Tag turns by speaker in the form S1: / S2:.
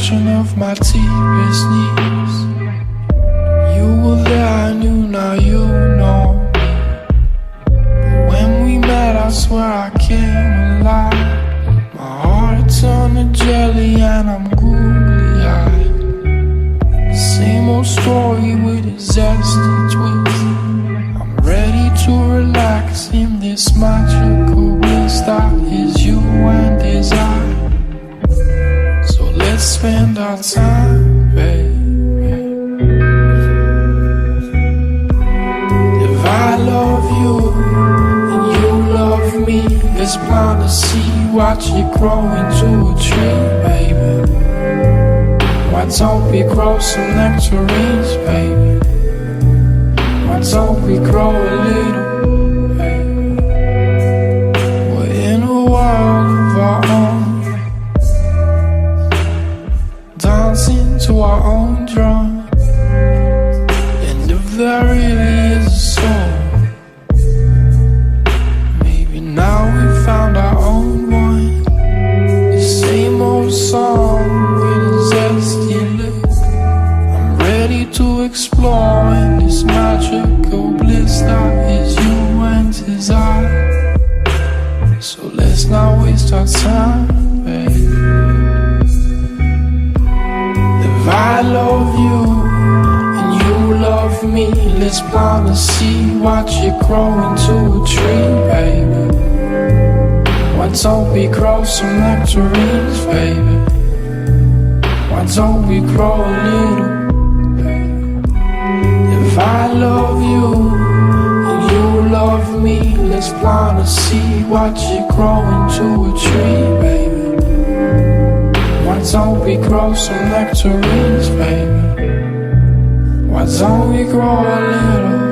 S1: reflection of my deepest needs. You were there, I knew, now you know me. But when we met, I swear I came alive. My heart turned to jelly and I'm googly-eyed. Same old story with a zesty twist. I'm ready to relax in this magical bliss that is you and is I. So let's spend our time, baby. If I love you and you love me, let's plant a seed, watch it grow into a tree, baby. Why don't we grow some nectarines, baby? Why don't we grow a little, baby? We're in a world of our own, dancing to our own drum. And if there really is a soul, maybe now we found our own one. The same old song with a zesty look. I'm ready to explore in this magical bliss that is you and is I. So let's not waste our time, baby. If I love you and you love me, let's plant a seed, watch it grow into a tree, baby. Why don't we grow some nectarines, baby? Why don't we grow a little, baby? If I love you and you love me, let's plant a seed, watch it grow into a tree, baby. Why don't we grow some nectarines, baby? Why don't we grow a little?